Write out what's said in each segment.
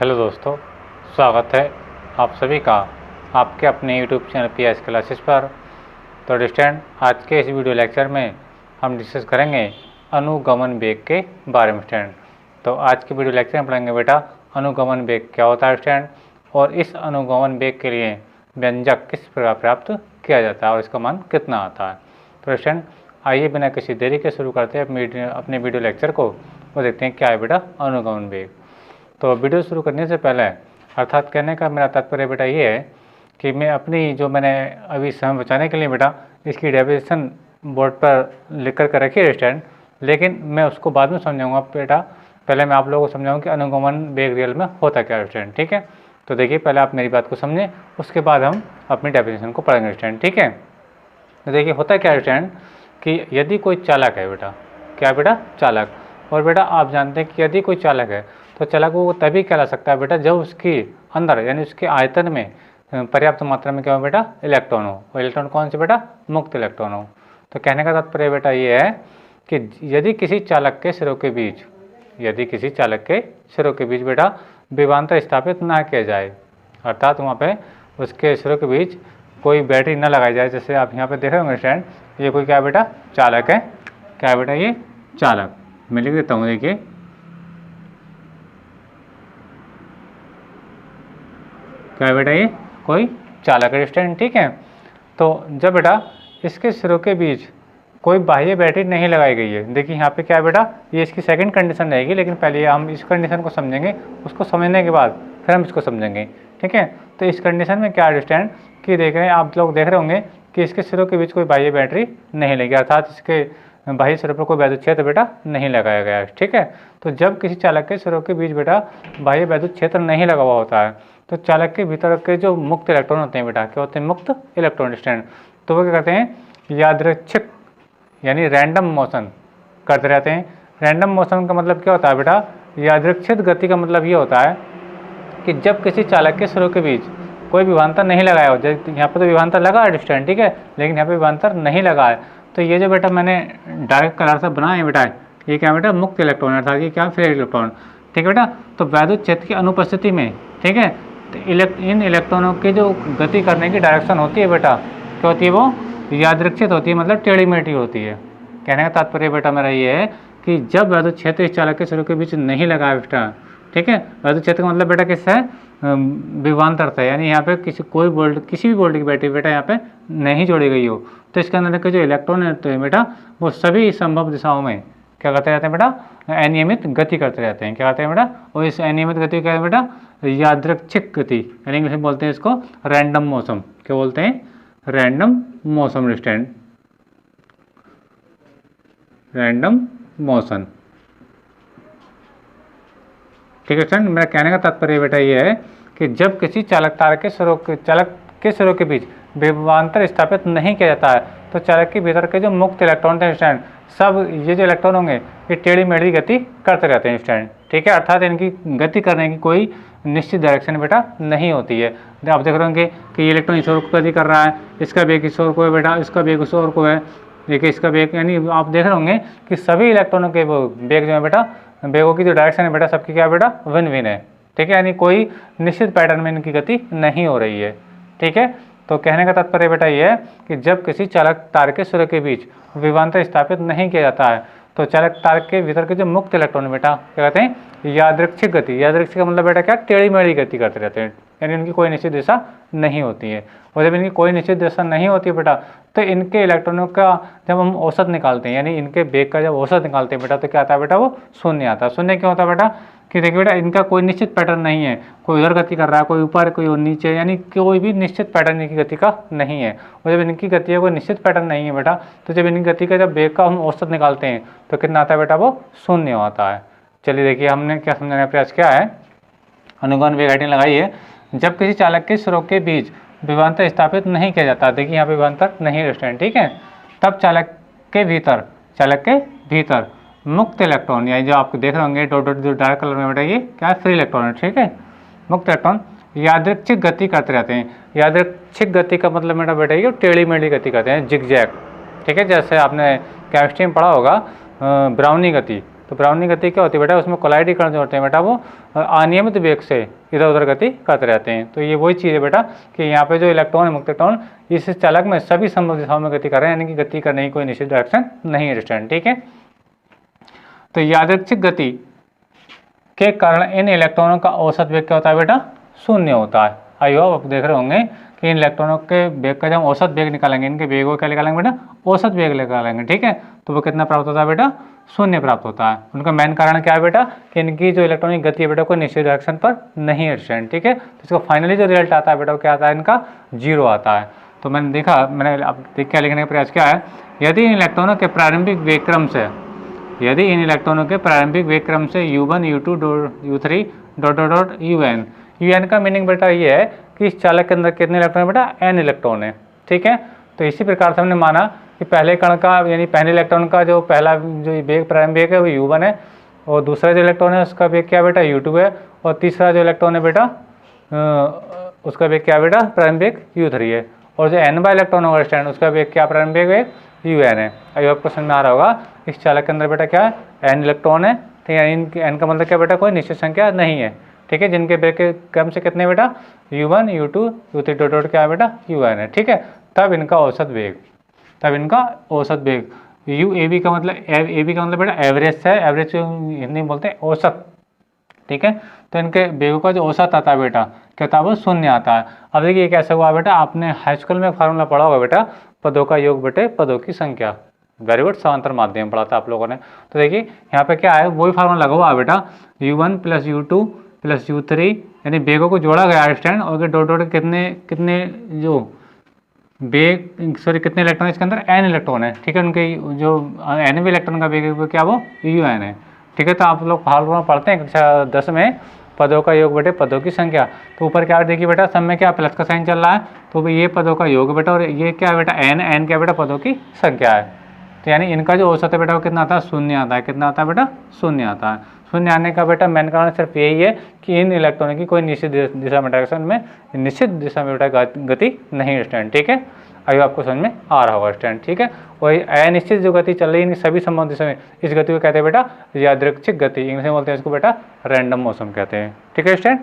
Hello दोस्तों, स्वागत है आप सभी का आपके अपने यूट्यूब चैनल पीएस क्लासेस पर। तो स्टूडेंट, आज के इस वीडियो लेक्चर में हम डिस्कस करेंगे अनुगमन वेग के बारे में स्टूडेंट। तो आज के वीडियो लेक्चर में पढ़ेंगे बेटा अनुगमन वेग क्या होता है स्टूडेंट, और इस अनुगमन वेग के लिए व्यंजक किस प्रकार प्राप्त किया जाता है और इसका मान कितना आता है। तो स्टूडेंट, आइए बिना किसी देरी के शुरू करते हैं अपने वीडियो लेक्चर को और देखते हैं क्या है बेटा अनुगमन वेग। तो वीडियो शुरू करने से पहले अर्थात कहने का मेरा तात्पर्य बेटा ये है कि मैं अपनी जो मैंने अभी समय बचाने के लिए बेटा इसकी डेफिनेशन बोर्ड पर लिख कर रखी स्टूडेंट, लेकिन मैं उसको बाद में समझाऊंगा बेटा। पहले मैं आप लोगों को समझाऊँ कि अनुगमन वेग रियल में होता क्या है स्टूडेंट, ठीक है। तो देखिए, पहले आप मेरी बात को समझें, उसके बाद हम अपनी डेफिनेशन को पढ़ेंगे स्टूडेंट, ठीक है। तो देखिए होता क्या है स्टूडेंट कि यदि कोई चालक है बेटा, क्या बेटा चालक, और बेटा आप जानते हैं कि यदि कोई चालक है तो चालक वो तभी कहला सकता है बेटा जब उसके अंदर यानी उसके आयतन में पर्याप्त मात्रा में क्या हो बेटा इलेक्ट्रॉन हो, और इलेक्ट्रॉन कौन से बेटा मुक्त इलेक्ट्रॉन हो। तो कहने का तात्पर्य बेटा ये है कि यदि किसी चालक के सिरों के बीच बेटा विभवांतर स्थापित ना किया जाए, अर्थात वहाँ पे उसके सिरों के बीच कोई बैटरी न लगाई जाए। जैसे आप यहाँ पे देख रहे होंगे स्टूडेंट, ये कोई क्या बेटा चालक है, क्या बेटा ये चालक, मैं लिख देता हूँ। देखिए क्या बेटा ये कोई चालक है स्टूडेंट, ठीक है। तो जब बेटा इसके सिरों के बीच कोई बाह्य बैटरी नहीं लगाई गई है, देखिए यहाँ पे क्या है बेटा ये इसकी सेकंड कंडीशन रहेगी, लेकिन पहले हम इस कंडीशन को समझेंगे, उसको समझने के बाद फिर हम इसको समझेंगे, ठीक है। तो इस कंडीशन में क्या है स्टूडेंट कि देख रहे हैं आप लोग देख रहे होंगे कि इसके सिरों के बीच कोई बाह्य बैटरी नहीं लगी, अर्थात इसके बाह्य सिरों पर कोई वैद्युत क्षेत्र बेटा नहीं लगाया गया है, ठीक है। तो जब किसी चालक के सिरों के बीच बेटा बाह्य वैद्युत क्षेत्र नहीं लगा हुआ होता है तो चालक के भीतर के जो मुक्त इलेक्ट्रॉन होते हैं बेटा क्या होते हैं मुक्त इलेक्ट्रॉन स्टैंड, तो वो क्या करते हैं यादृच्छिक यानी रैंडम मोशन करते रहते हैं। रैंडम मोशन का मतलब क्या होता है बेटा, यादृच्छिक गति का मतलब ये होता है कि जब किसी चालक के सिरों के बीच कोई विभवांतर नहीं लगाया हो, जैसे यहाँ पर तो विभवांतर लगा है स्टैंड, ठीक है, लेकिन यहाँ पे विभवांतर नहीं लगा है, तो ये जो बेटा मैंने डार्क कलर से बनाया है बेटा ये क्या बेटा मुक्त इलेक्ट्रॉन अर्थात ये क्या फ्री इलेक्ट्रॉन, ठीक है बेटा। तो वैद्युत क्षेत्र की अनुपस्थिति में, ठीक है, तो इन इलेक्ट्रॉनों की जो गति करने की डायरेक्शन होती है बेटा क्या होती है, वो यादृच्छिक होती है, मतलब टेढ़ी मेढ़ी होती है। कहने का तात्पर्य बेटा मेरा ये है कि जब वैद्युत क्षेत्र इस चालक के सिरों के बीच नहीं लगा है बेटा, ठीक है, वैद्युत क्षेत्र का मतलब बेटा किससे है विभवांतर से, यानी यहाँ पे किसी भी वोल्ट की बैटरी बेटा यहाँ पे नहीं जोड़ी गई हो, तो इसके अंदर के जो इलेक्ट्रॉन है बेटा वो सभी संभव दिशाओं में क्या करते रहते हैं बेटा अनियमित गति करते रहते हैं, क्या कहते हैं बेटा, और इस अनियमित गति क्या है बेटा यादृच्छिक गति, यानी इंग्लिश में बोलते हैं इसको रैंडम मोशन, क्या बोलते हैं random motion stand, random motion, ठीक है स्टूडेंट। मेरा कहने का तात्पर्य बेटा ये है कि जब किसी चालक के सिरों के बीच विभवांतर स्थापित नहीं किया जाता है तो चालक के भीतर के जो मुक्त इलेक्ट्रॉन थे स्टैंड सब ये जो इलेक्ट्रॉन होंगे ये टेढ़ी मेढ़ी गति करते रहते हैं स्टैंड, ठीक है, अर्थात इनकी गति करने की कोई निश्चित डायरेक्शन बेटा नहीं होती है। आप देख रहे होंगे कि ये इलेक्ट्रॉन इस ओर को गति कर रहा है, इसका वेग इस ओर को है बेटा, इसका वेग उस ओर को है, देखिए इसका वेग, यानी आप देख रहे होंगे कि सभी इलेक्ट्रॉनों के वेग जो है बेटा वेगों की जो डायरेक्शन है बेटा सबकी क्या बेटा भिन्न भिन्न है, ठीक है, यानी कोई निश्चित पैटर्न में इनकी गति नहीं हो रही है, ठीक है। तो कहने का तात्पर्य बेटा ये है कि जब किसी चालक तार के सिरों के बीच विभवांतर स्थापित नहीं किया जाता है तो चालक तार के भीतर के जो मुक्त इलेक्ट्रॉन बेटा क्या कहते हैं यादृच्छिक गति, यादृच्छिक का मतलब बेटा क्या टेढ़ी मेढ़ी गति करते रहते हैं, यानी इनकी कोई निश्चित दिशा नहीं होती है। और जब इनकी कोई निश्चित दिशा नहीं होती है बेटा तो इनके इलेक्ट्रॉनों का जब हम औसत निकालते हैं यानी इनके वेग का जब औसत निकालते हैं बेटा तो क्या आता है बेटा वो शून्य आता है। शून्य क्यों होता है बेटा कि देखिए बेटा इनका कोई निश्चित पैटर्न नहीं है, कोई उधर गति कर रहा है, कोई ऊपर, कोई नीचे, यानी कोई भी निश्चित पैटर्न इनकी गति का नहीं है। और जब इनकी गति का कोई निश्चित पैटर्न नहीं है बेटा तो जब इनकी गति का जब वेग का हम औसत निकालते हैं तो कितना आता है बेटा वो शून्य आता है। चलिए देखिए हमने क्या समझाने का प्रयास किया है, अनुगमन वेग हेडिंग लगाई है। जब किसी चालक के सिरों के बीच विभवांतर स्थापित नहीं किया जाता, देखिए यहाँ पे विभवांतर नहीं स्टैंड, ठीक है, तब चालक के भीतर मुक्त इलेक्ट्रॉन यानी जो आप देख रहे होंगे डॉट डॉट जो डार्क कलर में बेटा ये क्या फ्री इलेक्ट्रॉन है, ठीक है, मुक्त इलेक्ट्रॉन यादृच्छिक गति करते रहते हैं। यादृच्छिक गति का मतलब बेटा बेटा ये टेढ़ी मेढ़ी गति करते हैं, जिगजैग, ठीक है, जैसे आपने केमिस्ट्री में पढ़ा होगा ब्राउनी गति, तो ब्राउनी गति क्या होती है बेटा, उसमें कोलाइड कण जो होते हैं बेटा वो अनियमित वेग से इधर उधर गति करते रहते हैं। तो ये वही चीज़ है बेटा कि यहाँ पे जो इलेक्ट्रॉन है, मुक्त इलेक्ट्रॉन इस चालक में सभी संभव दिशाओं में गति कर रहे हैं, यानी कि गति करने की कोई निश्चित डायरेक्शन नहीं है स्टूडेंट, ठीक है। तो यादृच्छिक गति के कारण इन इलेक्ट्रॉनों का औसत वेग क्या होता है बेटा, शून्य होता है। आई होप आप देख रहे होंगे कि इन इलेक्ट्रॉनों के वेग का जब हम औसत वेग निकालेंगे, इनके वेग को क्या निकालेंगे बेटा, औसत वेग निकालेंगे, ठीक है। तो वो कितना प्राप्त होता है बेटा, शून्य प्राप्त होता है। उनका मेन कारण क्या है बेटा कि इनकी जो इलेक्ट्रॉनिक गति है बेटा कोई निश्चित डायरेक्शन पर नहीं है स्टूडेंट, ठीक है। तो इसका फाइनली जो रिजल्ट आता है बेटा वो क्या आता है, इनका 0 आता है। तो मैंने देखा, मैंने अब क्या लिखने का प्रयास किया है, यदि इन इलेक्ट्रॉनों के प्रारंभिक वेग क्रम से, यदि इन इलेक्ट्रॉनों के प्रारंभिक वेग क्रम से u1 u2 u3 dot dot dot un, un का मीनिंग बेटा ये है कि इस चालक के अंदर कितने इलेक्ट्रॉन है बेटा, n इलेक्ट्रॉन है, ठीक है। तो इसी प्रकार से हमने माना कि पहले कण का यानी पहले इलेक्ट्रॉन का जो पहला जो वेग प्रारंभिक वेग है वो u1 है, और दूसरा जो इलेक्ट्रॉन है उसका वेग क्या बेटा u2 है, और तीसरा जो इलेक्ट्रॉन है बेटा उसका वेग क्या बेटा प्रारंभिक u3 है, और जो n बाई इलेक्ट्रॉन होगा स्टैंड उसका वेग क्या प्रारंभिक वेग un है। अभी आपको समझ में आ रहा होगा इस चालक के अंदर बेटा क्या है, n इलेक्ट्रॉन है, ठीक है। इनके n का मतलब क्या बेटा, कोई निश्चित संख्या नहीं है, ठीक है, जिनके वेग के क्रम से कितने बेटा u1 u2 u3 dot dot क्या है बेटा un है, ठीक है। तब इनका औसत वेग, तब इनका औसत वेग UAB का मतलब AB का मतलब बेटा एवरेज है, एवरेज हिंदी में बोलते हैं औसत, ठीक है। तो इनके वेगों का जो औसत आता है बेटा क्या था, वो शून्य आता है। अब देखिए कैसे हुआ बेटा, आपने हाई स्कूल में फार्मूला पढ़ा होगा बेटा, पदों का योग बटे पदों की संख्या, वेरी गुड, समांतर माध्यम पढ़ा था आप लोगों ने। तो देखिए यहाँ पे क्या है, वही फार्मूला लगा हुआ है बेटा, u1 plus u2 plus u3, यानी वेगों को जोड़ा गया स्टैंड, और डॉट डॉट कितने कितने जो वेग सॉरी कितने इलेक्ट्रॉन इसके अंदर, n इलेक्ट्रॉन है, ठीक है। उनके जो nवे इलेक्ट्रॉन का वेग क्या वो un है, ठीक है। तो आप लोग फार्मूला पढ़ते हैं कक्षा 10 में, पदों का योग बटे पदों की संख्या। तो ऊपर क्या देखिए बेटा, सब में क्या प्लस का साइन चल रहा है, तो ये पदों का योग बेटा, और ये क्या है बेटा n क्या बेटा पदों की संख्या है। तो यानी इनका जो औसत है बेटा वो कितना आता है, शून्य आता है। कितना आता है बेटा, शून्य आता है। शून्य आने का बेटा मेन कारण सिर्फ यही है कि इन इलेक्ट्रॉनों की कोई निश्चित दिशा में डायरेक्शन में, निश्चित दिशा में बेटा गति नहीं स्टैंड, ठीक है। अभी आपको समझ में आ रहा होगा स्टैंड, ठीक है। वही अनिश्चित जो गति चल रही है इनकी सभी संबंधित दिशा में, इस गति को कहते हैं बेटा यादृच्छिक गति, इंग्लिश में बोलते हैं इसको बेटा रैंडम मोशन कहते हैं, ठीक है स्टैंड।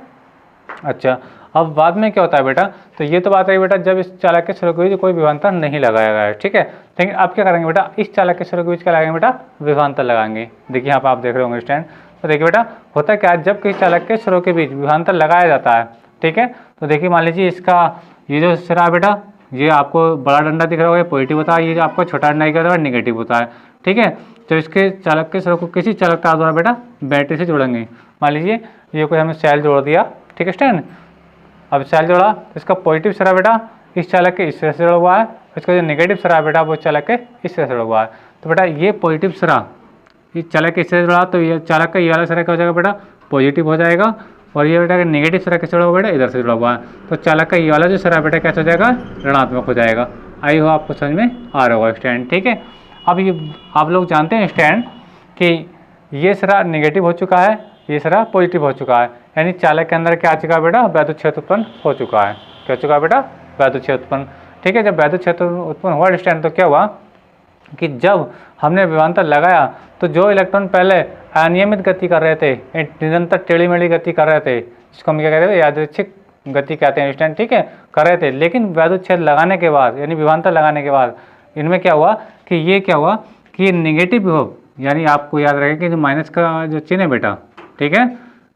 अच्छा, अब बाद में क्या होता है बेटा, तो ये तो बात रही बेटा जब इस चालक के सिरों के बीच कोई विभवांतर नहीं लगाया गया है, ठीक है। लेकिन अब क्या करेंगे बेटा, इस चालक के सिरों के बीच क्या लगाएंगे बेटा, विभवांतर लगाएंगे। देखिए यहाँ पर आप देख रहे होंगे स्टैंड। तो देखिए बेटा होता क्या है, जब किसी चालक के सिरों के बीच विभवांतर लगाया जाता है, ठीक है। तो देखिए मान लीजिए इसका ये जो सिरा है बेटा, ये आपको बड़ा डंडा दिख रहा होगा, पॉजिटिव होता है, ये जो आपको छोटा डंडा दिख रहा है नेगेटिव होता है, ठीक है। तो इसके चालक के सिरों को किसी चालक तार द्वारा बेटा बैटरी से जोड़ेंगे। मान लीजिए ये कोई हमें सेल जोड़ दिया, ठीक है स्टैंड। अब सेल जोड़ा, इसका पॉजिटिव सिरा बेटा इस चालक के इस तरह से जुड़ा हुआ है, इसका जो नेगेटिव सिरा है बेटा वो चालक के इस तरह से जुड़ा हुआ है। तो बेटा ये पॉजिटिव सिरा इस चालक के इस तरह से जुड़ा, तो ये चालक का ये वाला सिरा क्या हो जाएगा बेटा, पॉजिटिव हो जाएगा, और ये बेटा नेगेटिव सिरा किससे जुड़ा हुआ बेटा, इधर से जुड़ा हुआ है। तो चालक का ये वाला जो सिरा बेटा कैसे हो जाएगा, ऋणात्मक हो जाएगा। आई हो आपको समझ में आ रहा होगा स्टैंड, ठीक है। अब ये आप लोग जानते हैं स्टैंड कि ये सिरा नेगेटिव हो चुका है, ये सिरा पॉजिटिव हो चुका है, यानी चालक के अंदर क्या आ चुका है बेटा, वैद्युत क्षेत्र उत्पन्न हो चुका है। क्या हो चुका है बेटा, वैद्युत क्षेत्र उत्पन्न, ठीक है। जब वैद्युत क्षेत्र उत्पन्न हुआ स्टैंड, तो क्या हुआ कि जब हमने विभवांतर लगाया तो जो इलेक्ट्रॉन पहले अनियमित गति कर रहे थे, निरंतर टेढ़ी मेढ़ी गति कर रहे थे, जिसको हम क्या कहते हैं यादृच्छिक गति कहते हैं स्टैंड, ठीक है, कर रहे थे। लेकिन वैद्युत क्षेत्र लगाने के बाद यानी विभवांतर लगाने के बाद इनमें क्या हुआ कि ये क्या हुआ कि ये निगेटिव विभव, यानी आपको याद रखें कि जो माइनस का जो चिन्ह है बेटा, ठीक है,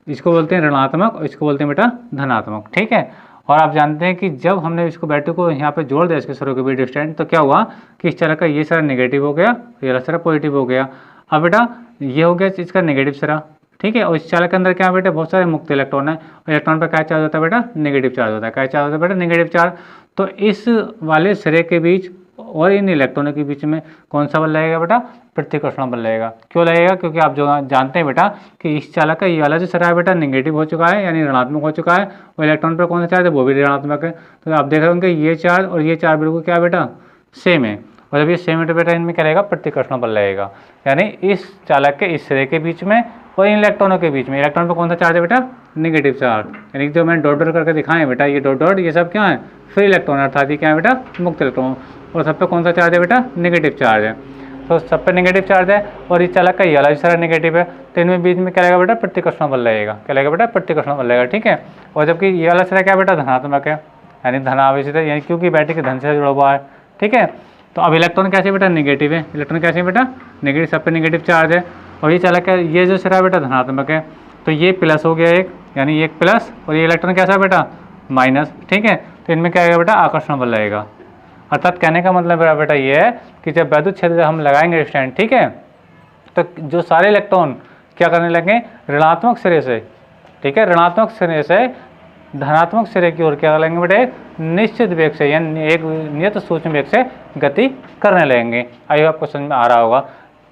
इसको बोलते हैं ऋणात्मक और इसको बोलते हैं बेटा धनात्मक, ठीक है। और आप जानते हैं कि जब हमने इसको बैटरी को यहाँ पे जोड़ दिया इसके सिरों के बीच स्टैंड, तो क्या हुआ कि इस तरह का ये सिरा नेगेटिव हो गया, ये वाला सिरा पॉजिटिव हो गया। अब बेटा ये हो गया इसका नेगेटिव सिरा, ठीक है। और इस चालक के अंदर क्या बेटा बहुत सारे मुक्त इलेक्ट्रॉन है, और इलेक्ट्रॉन पर क्या चार्ज होता है बेटा, नेगेटिव चार्ज होता है। क्या चार्ज होता है बेटा, नेगेटिव चार्ज। तो इस वाले सिरे के बीच और इन इलेक्ट्रॉनों के बीच में कौन सा बल लगेगा बेटा, प्रतिकर्षण बल लगेगा। क्यों लगेगा, क्योंकि आप जो जानते हैं बेटा कि इस चालक का ये वाला जो सिरा है बेटा नेगेटिव हो चुका है, यानी ऋणात्मक हो चुका है, और इलेक्ट्रॉन पर कौन सा चार्ज है, वो भी ऋणात्मक है। तो आप देख रहे होंगे ये चार्ज और ये चार्ज बिल्कुल क्या बेटा सेम है, और जब ये सेम है तो बेटा इनमें क्या लगेगा, प्रतिकर्षण बल लगेगा। यानी इस चालक के इस सिरे के बीच में और इन इलेक्ट्रॉनों के बीच में, इलेक्ट्रॉन पर कौन सा चार्ज है बेटा, नेगेटिव चार्ज। यानी जो मैंने डॉट डॉट करके दिखाए बेटा, ये डॉट डॉट ये सब क्या है, फ्री इलेक्ट्रॉन, अर्थात ये क्या है बेटा मुक्त इलेक्ट्रॉन, और सब पे कौन सा चार्ज है बेटा, नेगेटिव चार्ज है। तो सब पे नेगेटिव चार्ज है और ये चालक का ये वाला भी सारा नेगेटिव है, तो इनमें बीच में क्या लगेगा बेटा, प्रतिकर्षण बल लगेगा। क्या लगेगा बेटा, प्रतिकर्षण बल लगेगा। ठीक है, और जबकि ये वाला सारा क्या बेटा, धनात्मक है, यानी धनावेशित है, यानी क्योंकि बैटरी के धन से जुड़ा हुआ है। ठीक है, तो अब इलेक्ट्रॉन कैसे बेटा, नेगेटिव है, इलेक्ट्रॉन कैसे बेटा, नेगेटिव, सब पे नेगेटिव चार्ज है। और ये चालक है, ये जो सिरा बेटा धनात्मक है, तो ये प्लस हो गया एक, यानी एक प्लस, और ये इलेक्ट्रॉन कैसा बेटा, माइनस। ठीक है, तो इनमें क्या आएगा बेटा, आकर्षण बल लगेगा। अर्थात कहने का मतलब मेरा बेटा ये है कि जब वैद्युत क्षेत्र हम लगाएंगे स्टैंड, ठीक है, तो जो सारे इलेक्ट्रॉन क्या करने लगे, ऋणात्मक सिरे से, ठीक है, ऋणात्मक सिरे से धनात्मक सिरे की ओर क्या करेंगे बेटा, एक निश्चित वेग से, यानी एक नियत सूक्ष्म वेग से गति करने लगेंगे। आई आपको समझ में आ रहा होगा।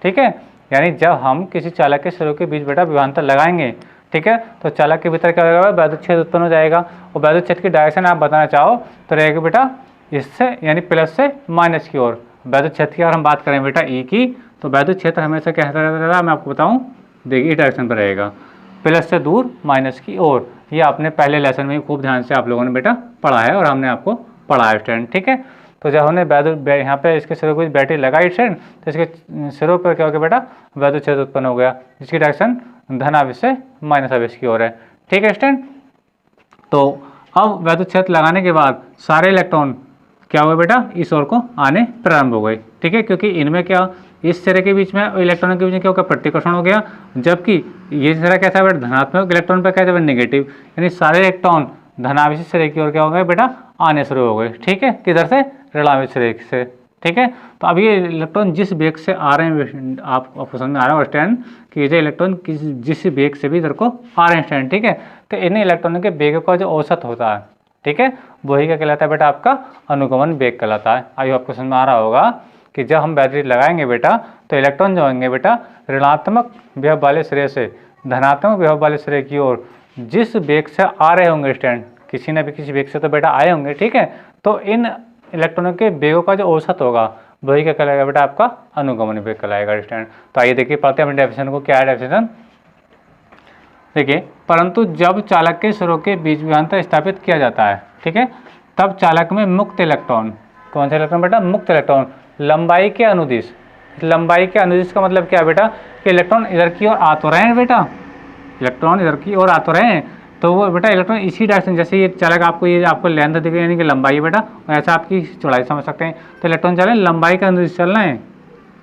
ठीक है, यानी जब हम किसी चालक के सिरों के बीच बेटा विभवांतर लगाएंगे, ठीक है, तो चालक के भीतर क्या होगा, वैद्युत क्षेत्र उत्पन्न हो जाएगा। और वैद्युत क्षेत्र की डायरेक्शन आप बताना चाहो तो रहेगी बेटा इससे, यानी प्लस से माइनस की ओर। वैद्युत क्षेत्र की अगर हम बात करें बेटा ई की, तो वैद्युत क्षेत्र हमेशा कैसा रहेगा, मैं आपको बताऊं, देखिए डायरेक्शन पर रहेगा, प्लस से दूर माइनस की ओर। ये आपने पहले लेसन में खूब ध्यान से आप लोगों ने बेटा पढ़ा है और हमने आपको पढ़ाया स्टैंड। ठीक है, तो जब हमने वैद्युत यहाँ पे इसके सिरों को बैटरी लगाई स्टैंड, तो इसके सिरों पर क्या हो गया बेटा, वैद्युत क्षेत्र उत्पन्न हो गया, जिसकी डायरेक्शन धन आवेश से माइनस आवेश की ओर है। ठीक है स्टैंड, तो अब वैद्युत क्षेत्र लगाने के बाद सारे इलेक्ट्रॉन क्या हुआ बेटा, इस ओर को आने प्रारंभ हो गए। ठीक है, क्योंकि इनमें क्या, इस सिरे के बीच में और इलेक्ट्रॉन के बीच में क्या होगा, प्रतिकर्षण हो गया, जबकि ये सिरा कैसा है बेटा, धनात्मक, इलेक्ट्रॉन पर कैसा है नेगेटिव, यानी सारे इलेक्ट्रॉन धनावेशी सिरे की ओर क्या हो गए बेटा, आने शुरू हो गए। ठीक है, किधर से, ऋणावेशी सिरे से। ठीक है, तो अब ये इलेक्ट्रॉन जिस वेग से आ रहे हैं, आपको समझ में आ रहा है स्टैंड कि ये इलेक्ट्रॉन जिस वेग से भी इधर को आ रहे हैं स्टैंड, ठीक है, तो इन इलेक्ट्रॉनों के वेग का जो औसत होता है, ठीक है, वही क्या कहलाता है बेटा, आपका अनुगमन वेग कहलाता है। आइए आपको समझ में आ रहा होगा कि जब हम बैटरी लगाएंगे बेटा, तो इलेक्ट्रॉन जो होंगे बेटा, ऋणात्मक विभव वाले सिरे से धनात्मक विभव वाले सिरे की ओर जिस वेग से आ रहे होंगे स्टैंड, किसी न भी किसी वेग से तो बेटा आए होंगे। ठीक है, तो इन इलेक्ट्रॉनों के वेगों का जो औसत होगा वही क्या कहलाएगा बेटा, आपका अनुगमन वेग कहलाएगा स्टैंड। तो आइए देखिए पढ़ते हैं अपने डेफिनेशन को। क्या है डेफिनेशन, देखिए, परंतु जब चालक के सिरों के बीच विभवांतर स्थापित किया जाता है, ठीक है, तब चालक में मुक्त इलेक्ट्रॉन, कौन सा इलेक्ट्रॉन बेटा, मुक्त इलेक्ट्रॉन लंबाई के अनुदिश, लंबाई के अनुदिश का मतलब क्या बेटा, कि इलेक्ट्रॉन इधर की ओर आ तो रहे हैं बेटा, इलेक्ट्रॉन इधर की ओर आ तो रहे हैं, तो वो बेटा इलेक्ट्रॉन इसी डायरेक्शन, जैसे ये चालक आपको, ये आपको लेंथ दिख रही है यानी कि लंबाई है बेटा, और ऐसा आपकी चौड़ाई समझ सकते हैं, तो इलेक्ट्रॉन चले लंबाई का अनुदिश चल रहे हैं,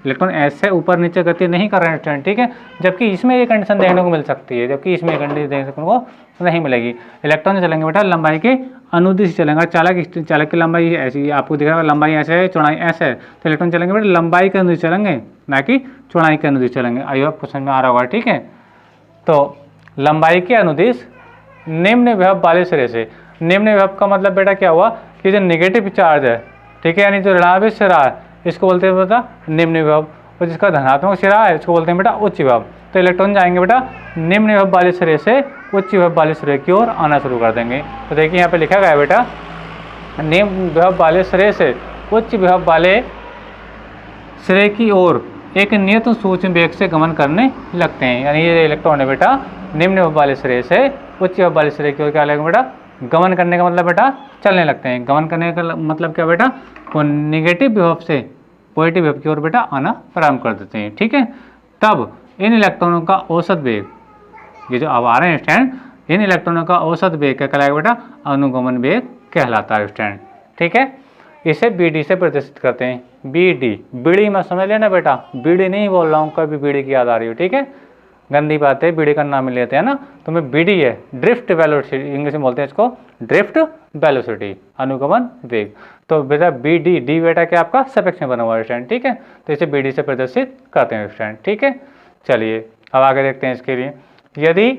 इलेक्ट्रॉन ऐसे ऊपर नीचे गति नहीं कर रहे हैं स्टैंड। ठीक है, जबकि इसमें ये कंडीशन देखने को मिल सकती है, जबकि इसमें कंडीशन देखने को नहीं मिलेगी। इलेक्ट्रॉन चलेंगे बेटा लंबाई के अनुदिश चलेंगे, चालक की लंबाई ऐसी आपको दिख रहा है, लंबाई ऐसे है, चौड़ाई ऐसे है, तो इलेक्ट्रॉन चलेंगे बेटा लंबाई के अनुदिश चलेंगे, ना कि चौड़ाई के अनुदिश चलेंगे। आई होप क्वेश्चन में आ रहा होगा। ठीक है, तो लंबाई के अनुदिश निम्न विभव वाले सिरे से, निम्न विभव का मतलब बेटा क्या हुआ, कि जो नेगेटिव चार्ज है, ठीक है, यानी जो ऋणावेश सिरा है, इसको बोलते हैं बेटा निम्न विभव, और जिसका धनात्मक सिरा है इसको बोलते हैं बेटा उच्च विभव। तो इलेक्ट्रॉन जाएंगे बेटा निम्न विभव वाले सिरे से उच्च विभव वाले सिरे की ओर आना शुरू कर देंगे। तो देखिए यहाँ पे लिखा गया है बेटा, निम्न विभव वाले सिरे से उच्च विभव वाले सिरे की ओर एक नियत सूक्ष्म वेग से गमन करने लगते हैं, यानी ये इलेक्ट्रॉन है बेटा निम्न विभव वाले सिरे से उच्च विभव वाले सिरे की ओर क्या लगेगा बेटा, गमन करने का मतलब बेटा चलने लगते हैं। गमन करने का मतलब क्या बेटा, वो निगेटिव विभव से पॉजिटिव विभव की ओर बेटा आना प्रारंभ कर देते हैं। ठीक है, तब इन इलेक्ट्रॉनों का औसत वेग, ये जो अब आ रहे हैं स्टैंड, इन इलेक्ट्रॉनों का औसत वेग क्या कहलाएगा बेटा, अनुगमन वेग कहलाता है स्टैंड। ठीक है, इसे बीडी से प्रदर्शित करते हैं। बीडी, बीड़ी में समझ लेना बेटा, बीड़ी नहीं बोल रहा हूँ, कभी बीड़ी की याद आ रही हो, ठीक है, गंदी बात है, बीड़ी का नाम लेते हैं ना, तो मैं बीडी है, ड्रिफ्ट वेलोसिटी इंग्लिश में बोलते हैं इसको, ड्रिफ्ट वेलोसिटी, अनुगमन वेग। तो बेटा बीडी, डी बेटा क्या आपका सपेक्ष में बना हुआ है स्टैंड। ठीक है, तो इसे बीडी से प्रदर्शित करते हैं स्टैंड। ठीक है, चलिए अब आगे देखते हैं इसके लिए। यदि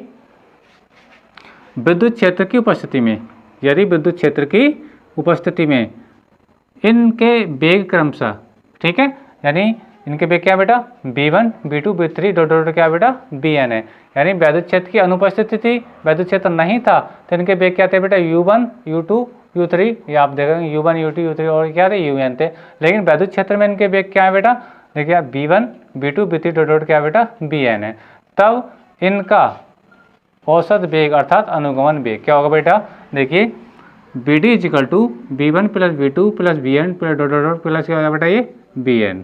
विद्युत क्षेत्र की उपस्थिति में, यदि विद्युत क्षेत्र की उपस्थिति में इनके वेग क्रमशः, ठीक है, यानी इनके वेग क्या बेटा, V1, V2, V3 dot dot क्या बेटा Vn है, यानी वैद्युत क्षेत्र की अनुपस्थिति थी, वैद्युत क्षेत्र नहीं था, तो इनके वेग क्या थे बेटा U1, U2, U3, ये आप देखेंगे U1, U2, U3 और क्या थे UN थे, लेकिन वैद्युत क्षेत्र में इनके वेग क्या है बेटा, देखिए V1, V2, V3 dot dot क्या बेटा Vn है। तब इनका औसत वेग अर्थात अनुगमन वेग क्या होगा बेटा, देखिए BD is equal to V1 plus V2 plus Vn plus dot dot plus क्या होगा बेटा ये Vn,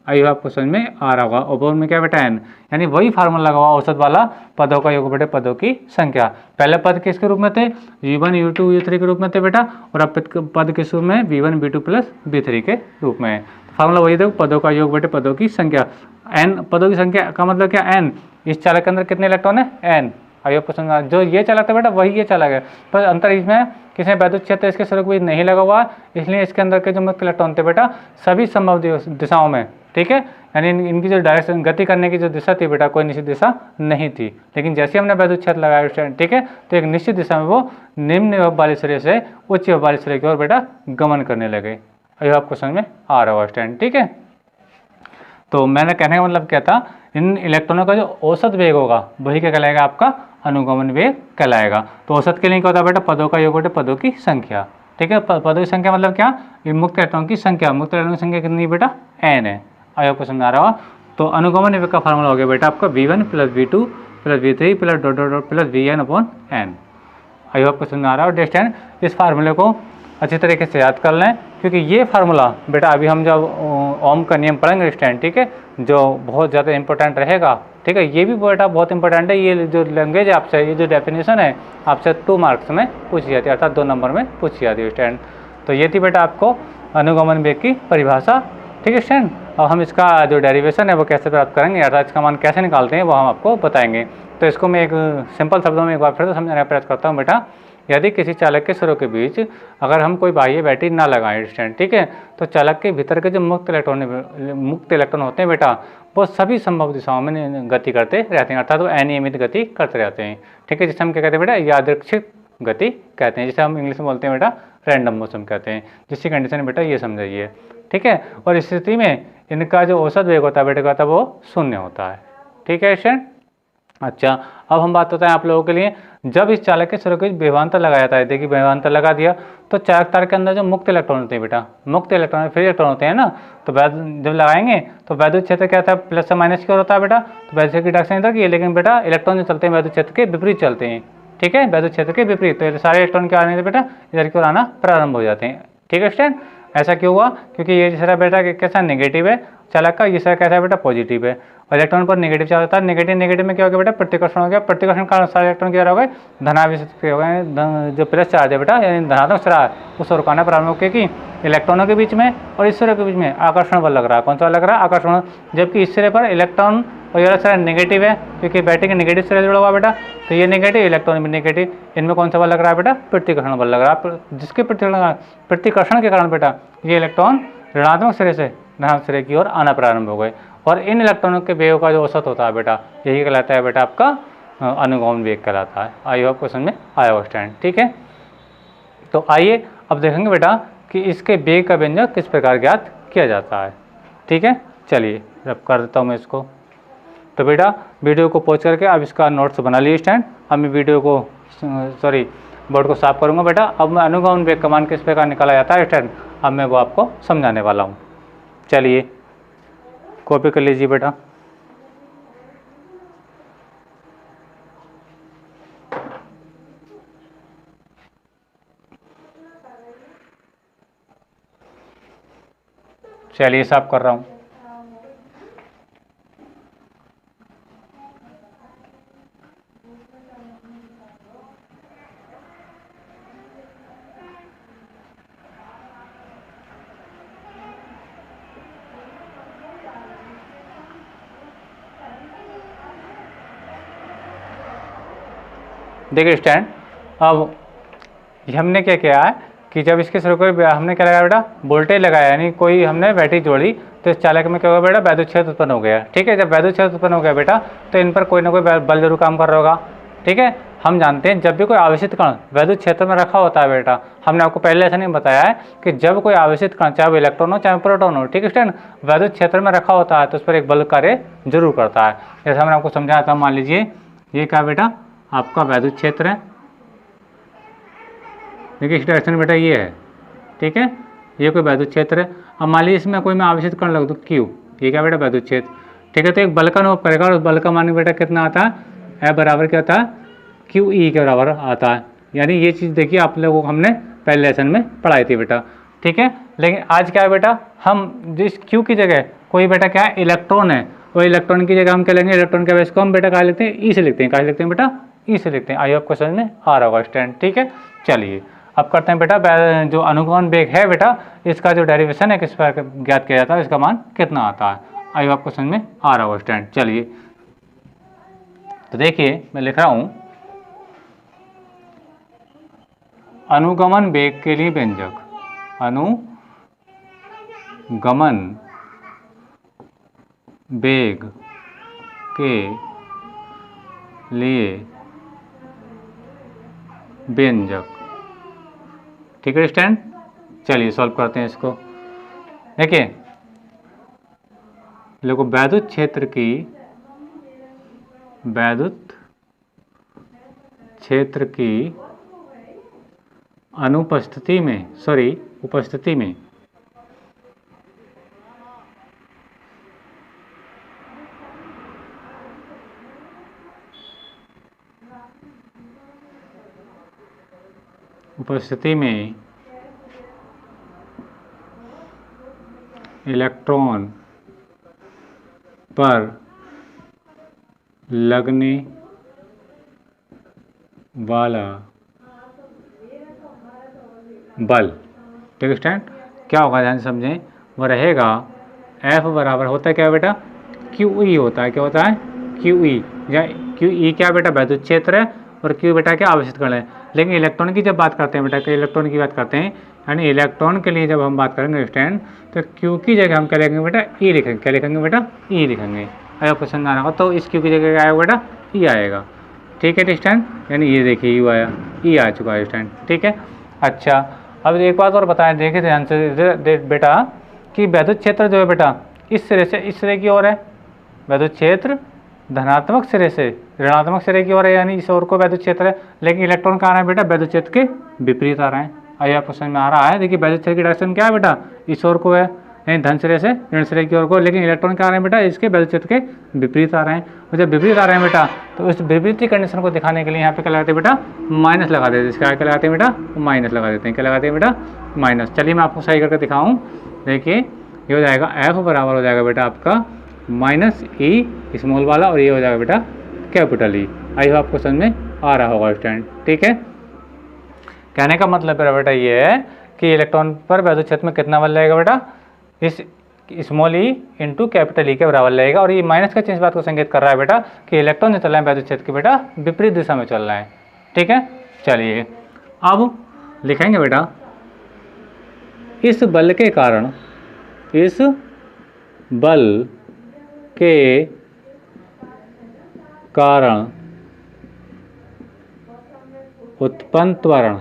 आई होप आपको समझ में आ रहा होगा। ओवर में क्या बेटा n, यानी वही फार्मूला लगा हुआ औसत वाला, पदों का योग बेटे पदों की संख्या। पहले पद किसके रूप में थे, v1 u2 u3 के रूप में थे बेटा, और अब पद किस रूप में, v1 v2 प्लस v3 के रूप में। फार्मूला वही देखो, पदों का योग बेटे पदों की संख्या। n पदों की संख्या का मतलब क्या, n, इस चालक के अंदर कितने इलेक्ट्रॉन है, n। आइए पसंद, जो ये चालक था बेटा वही ये चालक है, पर अंतर इसमें किसने वैद्युत क्षेत्र इसके स्वरूप भी नहीं लगा हुआ, इसलिए इसके अंदर के जो मुक्त इलेक्ट्रॉन थे बेटा सभी संभव दिशाओं में, ठीक है, यानी इनकी जो डायरेक्शन गति करने की जो दिशा थी बेटा कोई निश्चित दिशा नहीं थी। लेकिन जैसे हमने वैद्युत क्षेत्र लगाया, ठीक है, तो एक निश्चित दिशा में वो निम्न विभव वाले सिरे से उच्च विभव वाले सिरे की ओर बेटा गमन करने लगे। आइए आपको समझ में आ रहा होगा स्टैंड, ठीक है। तो मैंने कहने का मतलब क्या था, इन इलेक्ट्रॉनों का जो औसत वेग होगा वही क्या कहलाएगा, आपका अनुगमन वेग कहलाएगा। तो औसत के लिए क्या होता है बेटा, पदों का योग बेटा पदों की संख्या, ठीक है। पदों की संख्या मतलब क्या, मुक्त इलेक्ट्रॉन की संख्या, मुक्त इलेक्ट्रॉन की संख्या कितनी बेटा, n है। आइए आपको समझ आ रहा होगा। तो अनुगमन वेग का फार्मूला हो गया बेटा आपका v1 plus v2 plus v3 plus dot dot dot plus vn upon n। आइए आपको समझ आ रहा हो। स्टैंड, इस फार्मूले को अच्छी तरीके से याद कर लें, क्योंकि ये फार्मूला बेटा अभी हम जब ओम का नियम पढ़ेंगे स्टैंड, ठीक है, जो बहुत ज़्यादा इंपॉर्टेंट रहेगा, ठीक है, ये भी बेटा बहुत इंपॉर्टेंट है। ये जो लैंग्वेज आपसे, ये जो डेफिनेशन है आपसे 2 मार्क्स में पूछी जाती है, अर्थात 2 नंबर में पूछी जाती है स्टैंड। तो ये थी बेटा आपको अनुगमन वेग की परिभाषा, ठीक है स्टैंड। और हम इसका जो डेरिवेशन है वो कैसे प्राप्त करेंगे, अर्थात इसका मान कैसे निकालते हैं वो हम आपको बताएंगे। तो इसको मैं एक सिंपल शब्दों में एक बार फिर से समझाने का प्रयास करता हूँ बेटा। यदि किसी चालक के सिरों के बीच अगर हम कोई बाह्य बैटरी ना लगाएं स्टैंड, ठीक है, तो चालक के भीतर के जो मुक्त इलेक्ट्रॉन होते हैं बेटा वो सभी संभव दिशाओं में गति करते रहते हैं, अर्थात वो अनियमित गति करते रहते हैं, ठीक है, जिसे हम क्या कहते हैं बेटा, यादृच्छिक गति कहते हैं, जिसे हम इंग्लिश में बोलते हैं बेटा रैंडम मोशन कहते हैं। जिसकी कंडीशन बेटा ये समझाइए, ठीक है। और इस स्थिति में इनका जो औसत वेग होता है बेटा कहता है वो 0 होता है, ठीक है स्टैंड। अच्छा, अब हम बात बताएं आप लोगों के लिए, जब इस चालक के सिरों के विभवांतर लगाया जाता है, देखिए विभवांतर लगा दिया, तो चालक तार के अंदर जो मुक्त इलेक्ट्रॉन होते हैं बेटा, मुक्त इलेक्ट्रॉन फ्री इलेक्ट्रॉन होते हैं ना, तो जब लगाएंगे तो वैद्युत क्षेत्र क्या था, प्लस से माइनस की ओर होता है बेटा, तो वैद्युत की डायरेक्शन इधर की है, लेकिन बेटा इलेक्ट्रॉन जो चलते हैं वैद्युत क्षेत्र के विपरीत चलते हैं, ठीक है, वैद्युत क्षेत्र के विपरीत, तो सारे इलेक्ट्रॉन क्या आने बेटा इधर की ओर आना प्रारंभ हो जाते हैं, ठीक है स्टैंड। ऐसा क्यों हुआ, क्योंकि ये सिरा बेटा कैसा नेगेटिव है चालक का, ये सिरा कैसा है बेटा पॉजिटिव है, और इलेक्ट्रॉन पर नेगेटिव चार्ज होता है, नेगेटिव में क्या हो गया बेटा प्रतिकर्षण हो गया, प्रतिकर्षण का सारे इलेक्ट्रॉन क्या हो गए धनावेशित हो गए, जो प्लस चार्ज है बेटा यानी धनात्मक सिरा उस ओर रुकाना प्रारंभ हो गया कि इलेक्ट्रॉनों के बीच में और इस सिरे के बीच में आकर्षण बल लग रहा है, कौन सा लग रहा है आकर्षण, जबकि इस सिरे पर इलेक्ट्रॉन और ये सिरा नेगेटिव है, क्योंकि बैटरी के नेगेटिव सिरे जुड़ा हुआ बेटा, तो ये नेगेटिव इलेक्ट्रॉन भी नेगेटिव, इनमें कौन सा बल लग रहा है बेटा प्रतिकर्षण बल लग रहा है, जिसके प्रतिकर्षण के कारण बेटा ये इलेक्ट्रॉन ऋणात्मक सिरे से धनात्मक सिरे की ओर आना प्रारंभ हो गए, और इन इलेक्ट्रॉनों के वेग का जो औसत होता है बेटा यही कहलाता है बेटा आपका अनुगमन वेग कहलाता है। आई होप क्वेश्चन में आया हो स्टैंड, ठीक है। तो आइए अब देखेंगे बेटा कि इसके वेग का व्यंजक किस प्रकार ज्ञात किया जाता है, ठीक है। चलिए अब कर देता हूँ मैं इसको। तो बेटा वीडियो को पॉज करके अब इसका नोट्स बना लिए स्टैंड। अब मैं वीडियो को बोर्ड को साफ करूँगा बेटा। अब मैं अनुगमन वेग का मान किस प्रकार निकाला जाता है स्टैंड, अब मैं वो आपको समझाने वाला हूँ। चलिए कॉपी कर लीजिए बेटा। चलिए साफ कर रहा हूँ। देखिए स्टैंड, अब हमने क्या किया है कि जब इसके सिरे को हमने क्या लगाया बेटा वोल्टेज लगाया, यानी कोई हमने बैटरी जोड़ी, तो इस चालक में क्या होगा बेटा वैद्युत क्षेत्र उत्पन्न हो गया, ठीक है। जब वैद्युत क्षेत्र उत्पन्न हो गया बेटा तो इन पर कोई ना कोई बल जरूर काम कर रहा होगा, ठीक है। हम जानते हैं जब भी कोई आवेशित कण वैद्युत क्षेत्र में रखा होता है बेटा, हमने आपको पहले ऐसा नहीं बताया है कि जब कोई आवेशित कण चाहे वो इलेक्ट्रॉन हो चाहे प्रोटॉन हो, ठीक है स्टैंड, वैद्युत क्षेत्र में रखा होता है तो उस पर एक बल कार्य जरूर करता है। जैसे हमने आपको समझाया था, मान लीजिए ये क्या बेटा आपका वैद्युत क्षेत्र है, देखिए इस डायरेक्शन में बेटा ये है, ठीक है, ये कोई वैद्युत क्षेत्र है। अब मान लीजिए इसमें कोई मैं आवेशित कण लग दूँ Q, ये क्या बेटा वैद्युत क्षेत्र, ठीक है। तो एक बल का अनुभव करेगा और उस बल का मान बेटा कितना आता है, F बराबर क्या आता है QE के बराबर आता है। यानी ये चीज़ देखिए आप लोगों को हमने पहले लेसन में पढ़ाई थी बेटा। ठीक है। लेकिन आज क्या है बेटा, हम जिस क्यू की जगह कोई बेटा क्या है इलेक्ट्रॉन है, और इलेक्ट्रॉन की जगह हम क्या लेंगे, इलेक्ट्रॉन के बेस को हम बेटा क्या लिखते हैं, ई से लिखते हैं। क्या लिखते हैं बेटा, ई से लिखते हैं। आई आपको समझ में आ रहा होगा स्टूडेंट, ठीक है। चलिए अब करते हैं बेटा जो अनुगमन वेग है बेटा, इसका जो डेरिवेशन है किस पर ज्ञात किया जाता है, इसका मान कितना आता है। आई आपको समझ में आ रहा होगा स्टूडेंट। चलिए तो देखिए मैं लिख रहा हूं अनुगमन वेग के लिए व्यंजक, अनुगमन वेग के लिए व्यंजक, ठीक है स्टूडेंट। चलिए सॉल्व करते हैं इसको। देखिए देखो वैद्युत क्षेत्र की अनुपस्थिति में, उपस्थिति में इलेक्ट्रॉन पर लगने वाला बल, ठीक है स्टूडेंट, क्या होगा ध्यान समझें, वो रहेगा F बराबर होता है क्या बेटा, QE होता है। क्या होता है, QE, या QE क्या बेटा, वैद्युत क्षेत्र है, और Q बेटा क्या आवेशित कण है। लेकिन इलेक्ट्रॉन की जब बात करते हैं बेटा, कि इलेक्ट्रॉन की बात करते हैं, यानी इलेक्ट्रॉन के लिए जब हम बात करेंगे स्टूडेंट, तो Q की जगह हम क्या लिखेंगे बेटा, E लिखेंगे। क्या लिखेंगे बेटा, E लिखेंगे। अगर क्वेश्चन आ रहा होगा तो इस Q की जगह क्या आएगा बेटा, E आएगा, ठीक है स्टूडेंट। यानी ये देखिए U आया, E आ चुका है स्टूडेंट, ठीक है। अच्छा अब एक बात और बताएं, देखे ध्यान से बेटा कि वैद्युत क्षेत्र जो है बेटा इस सिरे से इस सिरे की ओर है, वैद्युत क्षेत्र धनात्मक सिरे से ऋणात्मक सिरे की ओर है, यानी इस ओर को वैद्युत क्षेत्र है। लेकिन इलेक्ट्रॉन कहाँ आ रहे हैं बेटा, वैद्युत क्षेत्र के विपरीत आ रहे हैं। आइए आपको समझ में आ रहा है। देखिए वैद्युत क्षेत्र की डायरेक्शन क्या है बेटा, इस ओर को है, यानी धन सिरे से ऋण सिरे की ओर को। लेकिन इलेक्ट्रॉन क्या आ रहे हैं बेटा, इसके वैद्युत क्षेत्र के विपरीत आ रहे हैं। और जब विपरीत आ रहे हैं बेटा, तो उस विपरीत कंडीशन को दिखाने के लिए यहाँ पे क्या लगाते हैं बेटा, माइनस लगा देते हैं। इसका क्या लगाते हैं बेटा, माइनस लगा देते हैं। क्या लगाते हैं बेटा, माइनस। चलिए मैं आपको सही करके दिखाऊं। देखिए ये हो जाएगा F बराबर हो जाएगा बेटा आपका माइनस E स्मॉल वाला, और ये हो जाएगा बेटा कैपिटल E। आई होप आपको समझ में आ रहा होगा स्टूडेंट, ठीक है। कहने का मतलब बेटा ये है कि इलेक्ट्रॉन पर वैद्युत क्षेत्र में कितना बल लगेगा बेटा, इस स्मॉल ई इंटू कैपिटल ई के बराबर लगेगा। और ये माइनस का चिन्ह इस बात को संकेत कर रहा है बेटा कि इलेक्ट्रॉन जो चल रहा है वैद्युत क्षेत्र की बेटा विपरीत दिशा में चल रहा है, ठीक है। चलिए अब लिखेंगे बेटा इस बल के कारण, इस बल के कारण उत्पन्न त्वरण,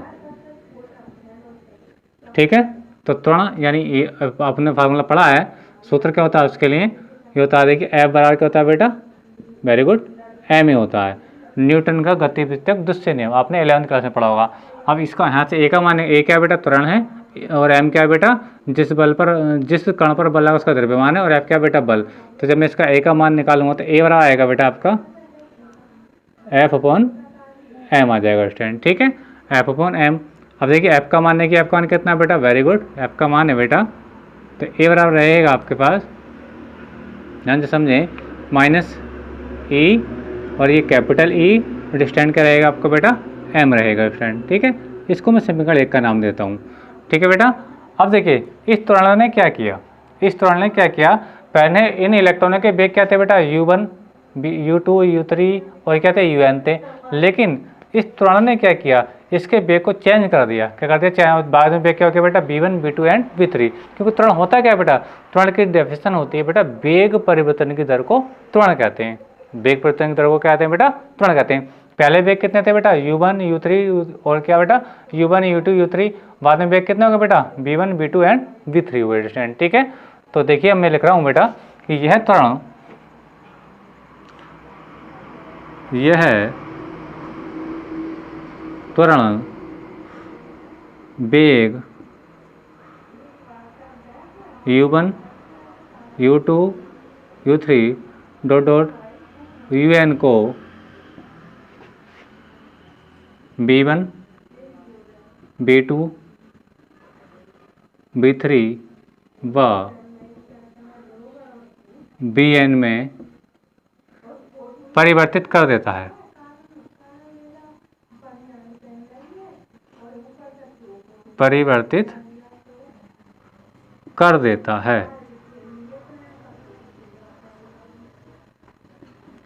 ठीक है। तो त्वरण यानी आपने फार्मूला पढ़ा है, सूत्र क्या होता है उसके लिए, ये होता है देखिए F बराबर क्या होता है बेटा, वेरी गुड, ma होता है, न्यूटन का गतिविद्युत दूसरे नियम, आपने 11वीं क्लास में पढ़ा होगा। अब इसका यहाँ से a का मान, a क्या बेटा, त्वरण है, और m क्या बेटा, जिस कण पर बल लगा उसका द्रव्यमान है, और f क्या बेटा, बल। तो जब मैं इसका a का मान निकालूंगा तो a बराबर आएगा बेटा आपका F/m आ जाएगा स्टूडेंट, ठीक है, F/m। अब देखिए f का मान है कि f का मान कितना है बेटा, वेरी गुड, f का मान है बेटा, तो a बराबर रहेगा आपके पास, ध्यान से समझें, माइनस E, और ये कैपिटल E, स्टैंड क्या रहेगा आपको बेटा, m रहेगा स्टैंड, ठीक है। इसको मैं समीकरण 1 का नाम देता हूँ, ठीक है बेटा। अब देखिए इस त्वरण ने क्या किया, पहले इन इलेक्ट्रॉनों के वेग क्या थे बेटा, U1, U2, U3 और क्या थे, UN थे। लेकिन इस त्वरण ने क्या किया, इसके वेग को चेंज कर दिया। क्या कर दिया, बाद में वेग क्या हो गया बेटा, V1, V2 एंड V3। क्योंकि त्वरण होता क्या है बेटा, त्वरण की डेफिनेशन होती है बेटा वेग परिवर्तन की दर को त्वरण कहते हैं। वेग परिवर्तन की दर को क्या कहते हैं बेटा, त्वरण कहते हैं। पहले वेग कितने थे बेटा, U1, U3 और क्या बेटा, U1, U2, U3। बाद में वेग कितने हो गए बेटा, V1, V2 एंड V3 हुए स्टूडेंट, ठीक है। तो देखिए अब मैं लिख रहा हूँ बेटा कि यह त्वरण वेग U1, U2, U3 UN को B1, B2, B3 व Bn में परिवर्तित कर देता है। परिवर्तित कर देता है।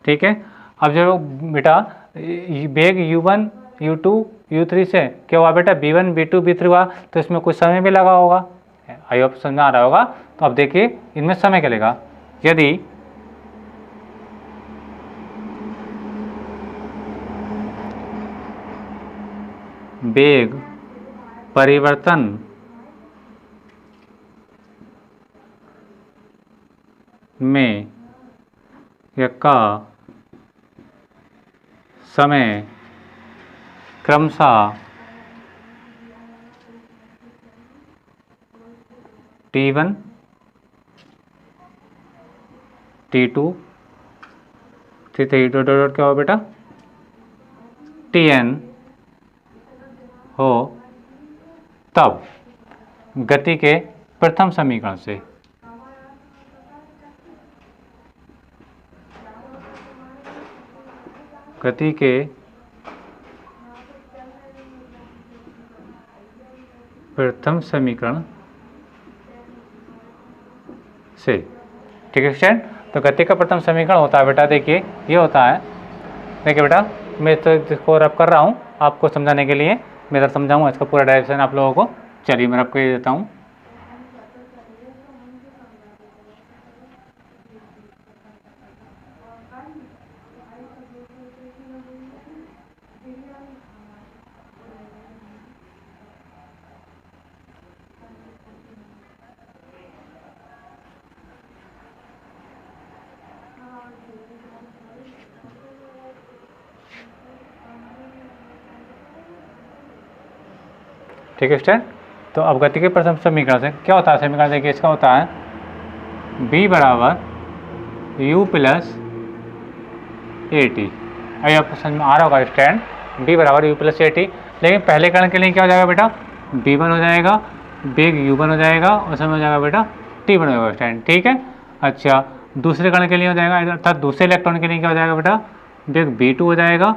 ठीक है। अब जो बेटा वेग u1 u2 u3 से क्या हुआ बेटा b1 b2 b3 हुआ, तो इसमें कुछ समय भी लगा होगा। आई होप समझ में आ रहा होगा। तो अब देखिए इनमें समय क्या लेगा। यदि वेग परिवर्तन में का समय क्रमशः t1 t2 t3 डॉट क्या हो बेटा tn हो, तब गति के प्रथम समीकरण से गति के प्रथम समीकरण से। ठीक है स्टूडेंट। तो गति का प्रथम समीकरण होता है बेटा, देखिए ये होता है, देखिए बेटा मैं तो इसको रब कर रहा हूँ आपको समझाने के लिए, मैं इधर समझाऊंगा इसका पूरा डायरेक्शन आप लोगों को। चलिए मैं आपको ये देता हूँ। ठीक है स्टूडेंट। तो अब गति के प्रथम समीकरण से क्या होता है, समीकरण देखिए इसका होता है b बराबर u प्लस ए टी। अभी आपको समझ में आ रहा होगा स्टूडेंट, b बराबर u प्लस ए टी। लेकिन पहले करण के लिए क्या हो जाएगा बेटा b1 हो जाएगा, वेग u1 हो जाएगा और समय हो जाएगा बेटा t1 हो जाएगा स्टूडेंट। ठीक है। अच्छा दूसरे कण के लिए हो जाएगा, अर्थात दूसरे इलेक्ट्रॉन के लिए क्या हो जाएगा बेटा वेग b2 हो जाएगा,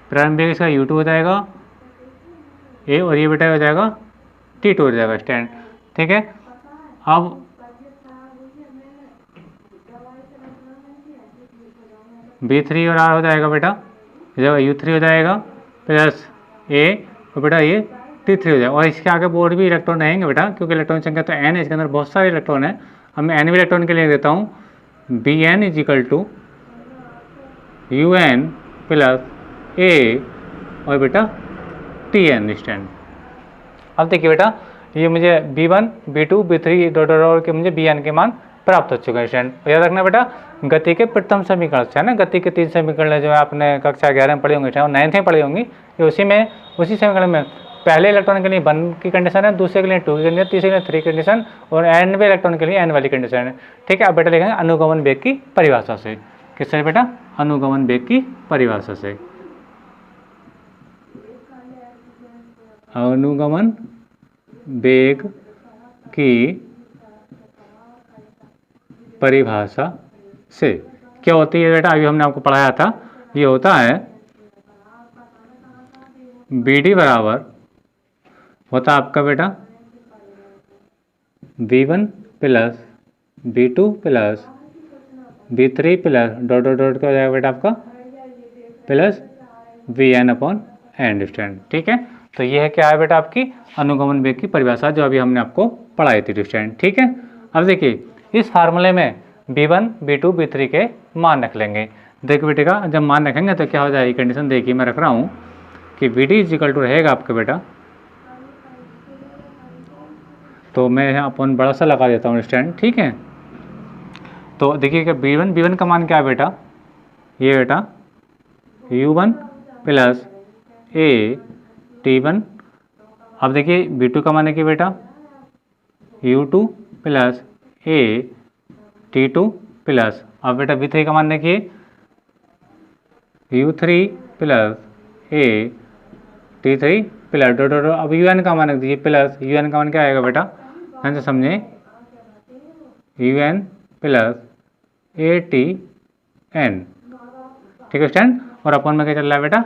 प्रारंभिक वेग इसका u2 हो जाएगा ए, और ये बेटा हो जाएगा t2 हो जाएगा स्टैंड। ठीक है। अब b3 और r हो जाएगा बेटा, u3 हो जाएगा प्लस a, और बेटा ये t3 हो जाएगा। और इसके आगे और भी इलेक्ट्रॉन रहेंगे बेटा, क्योंकि इलेक्ट्रॉन संख्या तो n है, इसके अंदर बहुत सारे इलेक्ट्रॉन है। अब मैं n इलेक्ट्रॉन के लिए देता हूँ bn is equal to un plus a और बेटा tn स्टैंड। अब देखिए बेटा ये मुझे b1 b2 b3 डॉट के मुझे bn के मान प्राप्त हो चुके हैं स्टैंड। याद रखना बेटा गति के प्रथम समीकरण से है ना, गति के 3 समीकरण जो है आपने कक्षा 11 में पढ़े होंगे और 9th में पढ़े होंगे, ये उसी समीकरण में पहले इलेक्ट्रॉन के लिए 1 की कंडीशन है, दूसरे के लिए 2 की कंडीशन, तीसरे के लिए 3 की कंडीशन और nवे इलेक्ट्रॉन के लिए n वाली कंडीशन है। ठीक है। अब बेटा लिखेंगे अनुगमन वेग की परिभाषा से। किससे बेटा अनुगमन वेग की परिभाषा से। अनुगमन वेग की परिभाषा से क्या होती है बेटा, अभी हमने आपको पढ़ाया था, ये होता है BD बराबर होता है आपका बेटा V1 plus V2 plus V3 plus dot dot dot क्या हो जाएगा बेटा आपका plus Vn upon n stand. ठीक है। तो ये है क्या है बेटा आपकी अनुगमन वेग की परिभाषा, जो अभी हमने आपको पढ़ाई थी स्टूडेंट। ठीक है। अब देखिए इस फार्मूले में b1 b2 b3 के मान रख लेंगे। देखिए बेटे का जब मान रखेंगे तो क्या हो जाएगी कंडीशन, देखिए मैं रख रहा हूँ कि Vd इज इक्वल टू रहेगा आपके बेटा, तो मैं यहाँ अपन बड़ा सा लगा देता हूँ स्टैंड। ठीक है। तो देखिए कि b1 का मान क्या है बेटा, ये बेटा u1 प्लस a t1। अब देखिए b2 का मान है कि बेटा u2 plus a t2 plus, अब बेटा b3 का मान देखिए u3 plus a t3 plus dot dot. अब un का मान रख दीजिए प्लस, un का मान क्या आएगा बेटा ध्यान से समझे, UN प्लस ATN, ठीक है स्टूडेंट। और अपन में क्या चल रहा है बेटा,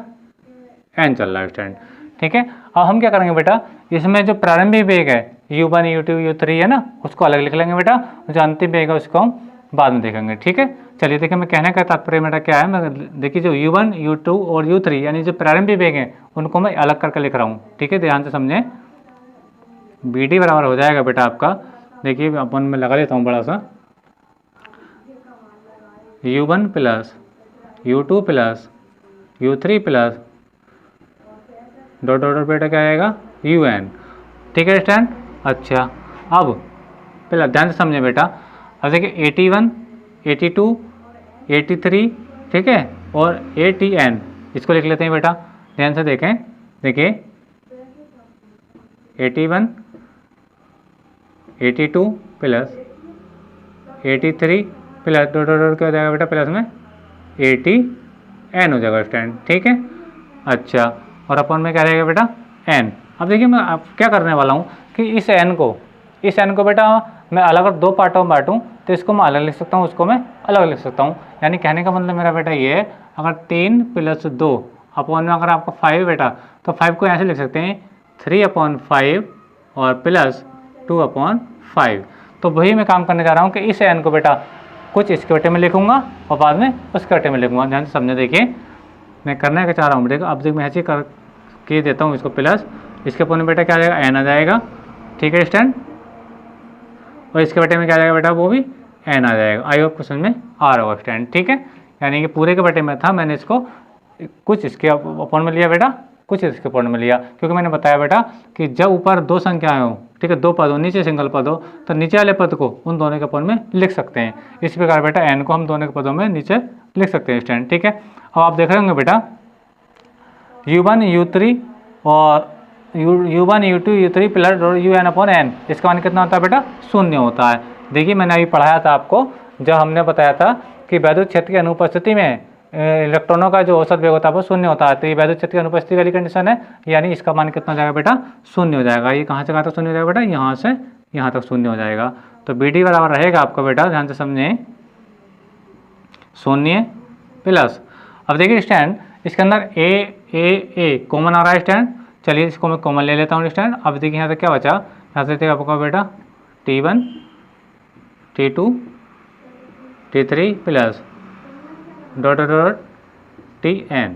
n चल रहा है स्टूडेंट, ठीक है। अब हम क्या करेंगे बेटा, इसमें जो प्रारंभिक वेग है U1 U2 U3 है ना, उसको अलग लिख लेंगे बेटा, जो अंतिम वेग है उसको हम बाद में देखेंगे, ठीक है। चलिए देखिए, मैं कहने का तात्पर्य मेरा क्या है, मैं देखिए जो U1 U2 और U3 यानी जो प्रारंभिक वेग हैं उनको मैं अलग करके लिख रहा हूँ, ठीक है, ध्यान से समझें। BD बराबर हो जाएगा बेटा आपका, देखिए अपन में लगा लेता हूँ बड़ा सा, U1 plus U2 plus U3 plus dot dot dot बेटा क्या आएगा, UN, ठीक है स्टूडेंट। अच्छा, अब पहले ध्यान से समझे बेटा, अब देखिए 81 82 83, ठीक है, और ATN, इसको लिख लेते हैं बेटा, ध्यान से देखें, देखिए 81 82 plus 83 plus dot dot dot क्या हो जाएगा बेटा, प्लस में ATN हो जाएगा स्टूडेंट, ठीक है। अच्छा, और अपन में क्या रहेगा बेटा, n। अब देखिए मैं अब क्या करने वाला हूँ कि इस n को बेटा मैं अलग अगर दो पार्टों में बांटूँ तो इसको मैं अलग लिख सकता हूँ, उसको मैं अलग लिख सकता हूँ। यानी कहने का मतलब मेरा बेटा ये है, अगर 3 प्लस 2 अपॉन में अगर आपका 5 बेटा, तो 5 को ऐसे लिख सकते हैं 3/5 और प्लस 2/5। तो वही मैं काम करने जा रहा हूँ कि इस n को बेटा कुछ इसके बटे में लिखूंगा और बाद में उसके बटे में लिखूंगा। ध्यान से समझे, देखिए मैं करना क्या चाह रहा हूँ बेटा, अब देखिए मैं ऐसे कर के देता हूँ इसको प्लस, इसके ऊपर में बेटा क्या आ जाएगा, n आ जाएगा, ठीक है स्टूडेंट, और इसके बटे में क्या आ जाएगा बेटा, वो भी n आ जाएगा। आई होप क्वेश्चन में आ रहा होगा स्टूडेंट, ठीक है। यानी कि पूरे के बटे में था, मैंने इसको कुछ इसके अपन में लिया बेटा, कुछ इसके ऊपर में लिया, क्योंकि मैंने बताया बेटा कि जब ऊपर दो संख्याएं हो, ठीक है, दो पद हो, नीचे सिंगल पद हो, तो नीचे वाले पद को उन दोनों के अपन में लिख सकते हैं। इस प्रकार बेटा n को हम दोनों के पदों में नीचे लिख सकते हैं स्टूडेंट, ठीक है। अब आप देख रहे होंगे बेटा U1 U3 और U1 U2 U3 plus UN/n, इसका मान कितना होता है बेटा, 0 होता है। देखिए मैंने अभी पढ़ाया था आपको, जब हमने बताया था कि वैद्युत क्षेत्र की अनुपस्थिति में इलेक्ट्रॉनों का जो औसत वेग होता है वो 0 होता है। तो ये वैद्युत क्षेत्र की अनुपस्थिति वाली कंडीशन है, यानी इसका मान कितना हो जाएगा बेटा, 0 हो जाएगा। ये कहाँ से कहाँ तक 0 हो जाएगा बेटा, यहाँ से यहाँ तक 0 हो जाएगा। तो BD बराबर रहेगा आपका बेटा, ध्यान से समझें, 0 प्लस, अब देखिए स्टैंड इसके अंदर ए कॉमन आ रहा है स्टैंड, चलिए इसको मैं कॉमन ले लेता हूँ स्टैंड। अब देखिए यहाँ से क्या बचा, यहाँ से देखिए आपका बेटा T1 T2 T3 plus dot dot dot TN,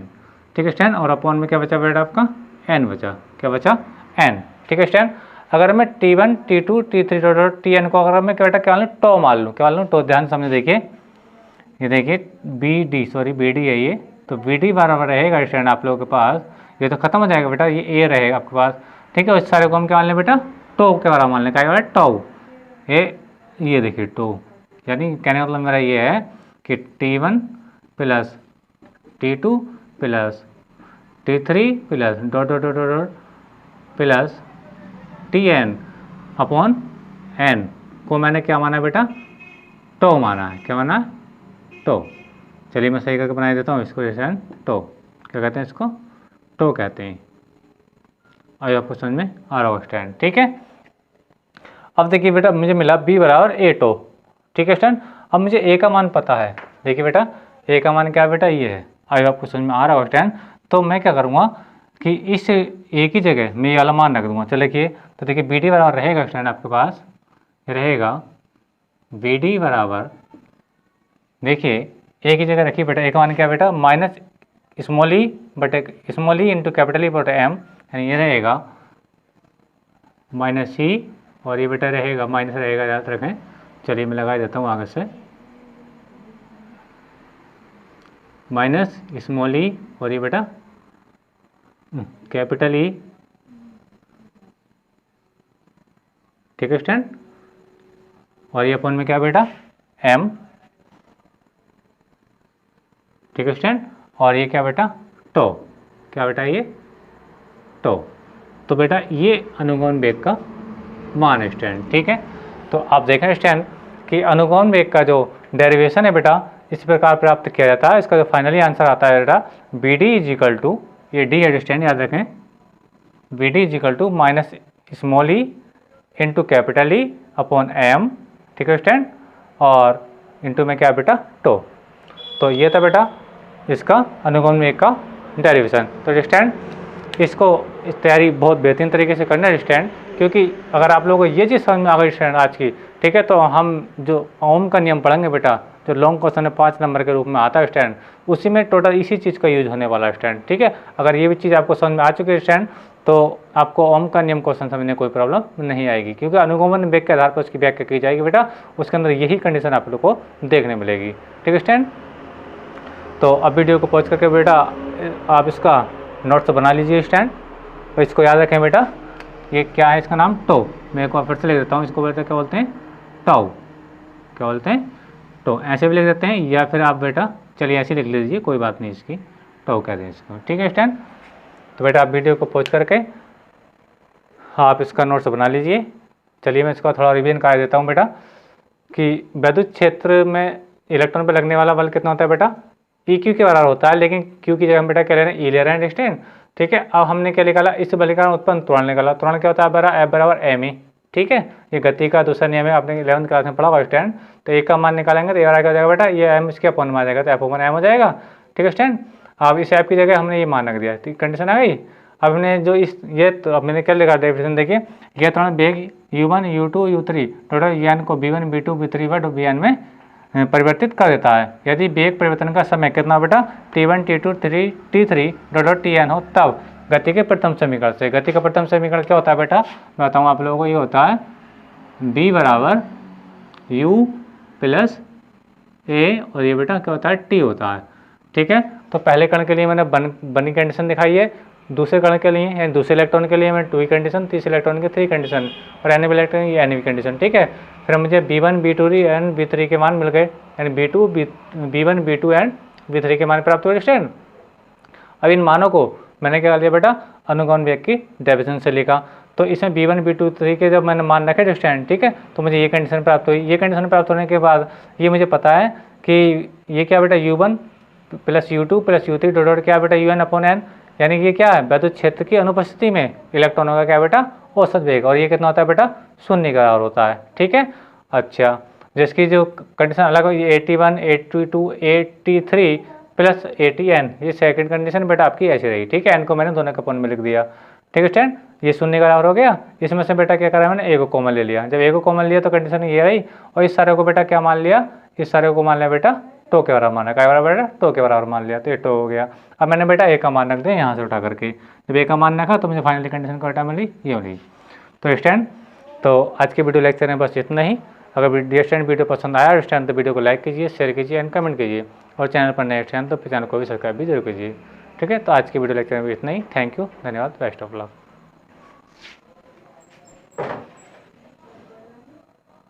ठीक है स्टैंड, और अपॉन में क्या बचा बेटा आपका, n बचा, क्या बचा, n, ठीक है स्टैंड। अगर मैं T1 T2 T3 dot dot TN को अगर मैं क्या बेटा क्या टो मान लूँ, क्या मान लूँ, तो ध्यान समझे, देखिए ये देखिए BD है ये, तो BD बराबर रहेगा स्टूडेंट आप लोगों के पास, ये तो खत्म हो जाएगा बेटा, ये A रहेगा आपके पास, ठीक है। इस सारे को हम क्या मान लें बेटा, टो के बराबर मान लें, क्या है टो, ये देखिए टो, यानी कहने का मतलब मेरा ये है कि T1 plus T2 plus T3 plus dot dot dot dot plus TN/n को मैंने क्या माना बेटा, टो माना है, क्या माना, टो। चलिए मैं सही करके बना देता हूँ इसको, जैसे टो, क्या कहते हैं इसको, टो कहते हैं। और आपको समझ में आ रहा होगा स्टैंड, ठीक है। अब देखिए बेटा मुझे मिला B बराबर A टो, ठीक है स्टैंड। अब मुझे A का मान पता है, देखिए बेटा A का मान क्या है बेटा, ये है। आई आपको समझ में आ रहा होगा स्टैंड। तो मैं क्या करूँगा कि इस A की जगह मैं ये वाला मान रख दूँगा। चलिए देखिए, तो देखिए BD बराबर रहेगा स्टैंड आपके पास, रहेगा BD बराबर, देखिए A की जगह रखिए बेटा, A का मान क्या बेटा, minus small E into capital ई बटे M, यानी ये रहेगा माइनस C, और ये बेटा रहेगा माइनस रहेगा, याद रखें। चलिए मैं लगा देता हूँ आगे से, माइनस स्मॉल ई और ये बेटा कैपिटल E, ठीक है स्टूडेंट, और ये अपन में क्या बेटा M, ठीक है स्टूडेंट, और ये क्या बेटा टो, क्या बेटा ये टो। तो बेटा ये अनुगमन वेग का मान है स्टूडेंट, ठीक है। तो आप देखें स्टूडेंट कि अनुगमन वेग का जो डेरिवेशन है बेटा इस प्रकार प्राप्त किया जाता है। इसका जो फाइनली आंसर आता है बेटा BD इज इक्वल टू, ये D है स्टूडेंट याद रखें, BD is equal to minus small E into capital E upon M, ठीक है स्टैंड, और इंटू में क्या बेटा टो। तो ये था बेटा इसका अनुगमन वेग का डेरिवेशन। तो स्टैंड इसको इस तैयारी बहुत बेहतरीन तरीके से करना है स्टैंड, क्योंकि अगर आप लोगों को ये चीज़ समझ में आ गई स्टैंड आज की, ठीक है, तो हम जो ओम का नियम पढ़ेंगे बेटा, जो लॉन्ग क्वेश्चन है 5 नंबर के रूप में आता है स्टैंड, उसी में टोटल इसी चीज़ का यूज होने वाला है स्टैंड, ठीक है। अगर ये भी चीज़ आपको समझ में आ चुकी है स्टैंड, तो आपको ओम का नियम क्वेश्चन समझने कोई प्रॉब्लम नहीं आएगी, क्योंकि अनुगमन वेग के आधार पर उसकी व्याख्या की जाएगी बेटा, उसके अंदर यही कंडीशन आप लोग को देखने मिलेगी, ठीक है स्टैंड। तो अब वीडियो को पॉज करके बेटा आप इसका नोट्स बना लीजिए स्टैंड, तो इसको याद रखें बेटा, ये क्या है, इसका नाम टो। मैं एक बार फिर से लिख देता हूँ, इसको बेटा क्या बोलते हैं, टाउ, क्या बोलते हैं, टो, ऐसे भी लिख देते हैं, या फिर आप बेटा चलिए ऐसे लिख लीजिए, कोई बात नहीं, इसकी टो कह दें इसको, ठीक है स्टैंड। तो बेटा आप वीडियो को पॉज करके आप इसका नोट्स बना लीजिए। चलिए मैं इसका थोड़ा रिवीजन करा देता हूँ बेटा, कि विद्युत क्षेत्र में इलेक्ट्रॉन पर लगने वाला बल कितना होता है बेटा, ई क्यू के बराबर होता है, लेकिन क्यू की जगह हम बेटा क्या ले रहे हैं, ई ले रहे हैं स्टैंड, ठीक है। अब हमने क्या निकाला, इस बल के कारण उत्पन्न त्वरण निकाला, त्वरण क्या होता है बेटा, एफ बराबर एम ई, ठीक है। ये गति का दूसरा नियम है, आपने 11th क्लास में पढ़ा हुआ स्टैंड। तो एक का मान निकालेंगे तो ये क्या हो जाएगा बेटा, ये एम इसके अपन में आ जाएगा, तो एफ ओपन एम हो जाएगा, ठीक है स्टैंड। अब इस ऐप की जगह हमने ये मान रख दिया, ठीक, कंडीशन आ गई। अब हमने जो इस ये तो अब मैंने क्या लिखा डेफिनेशन देखिए, ये त्वरण वेग u1 u2 u3 total n को b1 b2 b3 व bn में परिवर्तित कर देता है। यदि वेग परिवर्तन का समय कितना बेटा, t1 t2 t3 dot tn हो, तब गति के प्रथम समीकरण से, गति का प्रथम समीकरण क्या होता है बेटा, मैं बताऊँ आप लोगों को, ये होता है b बराबर u प्लस a, और ये बेटा क्या होता है t होता है, ठीक है। तो पहले कण के लिए मैंने बनी कंडीशन दिखाई है, दूसरे कण के लिए यानी दूसरे इलेक्ट्रॉन के लिए मैं 2 कंडीशन, तीसरे इलेक्ट्रॉन की 3 कंडीशन, और एन इलेक्ट्रॉन की एन कंडीशन, ठीक है। फिर मुझे b1 b2 एंड b3 के मान मिल गए, यानी b1 b2 एंड b3 के मान प्राप्त हुए स्टैंड। अब इन मानों को मैंने क्या कर दिया बेटा, अनुगमन वेग की डेफिनेशन से लिखा। तो इसमें b1 b2 3 के जब मैंने मान रखे स्टैंड, ठीक है, तो मुझे ये कंडीशन प्राप्त हुई। ये कंडीशन प्राप्त होने के बाद ये मुझे पता है कि ये क्या बेटा u1 plus u2 plus u3 dot क्या बेटा un अपॉन n, यानी ये क्या है, विद्युत क्षेत्र की अनुपस्थिति में इलेक्ट्रॉनों का क्या बेटा औसत वेग, और ये कितना होता है बेटा, 0 के बराबर होता है, ठीक है। अच्छा, जिसकी जो कंडीशन अलग हो, ये 81 82 83 प्लस 80n, ये सेकंड कंडीशन बेटा आपकी ऐसी रही, ठीक है। n को मैंने दोनों के अपन में लिख दिया, ठीक है स्टैंड। ये 0 के बराबर हो गया, इसमें से बेटा क्या करा मैंने, a को कॉमन ले लिया। जब a को कॉमन लिया तो कंडीशन ये रही, और इस सारे को बेटा क्या मान लिया, इस सारे को मान लिया बेटा टो के बराबर माना, क्या बराबर बेटा, टो के बराबर मान लिया, तो ये टो हो गया। अब मैंने बेटा ए का मान रख दिया यहाँ से उठा करके, जब ए का मान रखा तो मुझे फाइनली कंडीशन का मिली, ये मिली। तो स्टैंड, तो आज के वीडियो लेक्चर में बस इतना ही। अगर स्टैंड वीडियो पसंद आया स्टैंड तो वीडियो को लाइक कीजिए, शेयर कीजिए एंड कमेंट कीजिए, और चैनल पर नए स्टैंड तो चैनल को भी सब्सक्राइब भी जरूर कीजिए, ठीक है। तो आज की वीडियो लेक्चर में इतना ही। थैंक यू, धन्यवाद, बेस्ट ऑफ लक।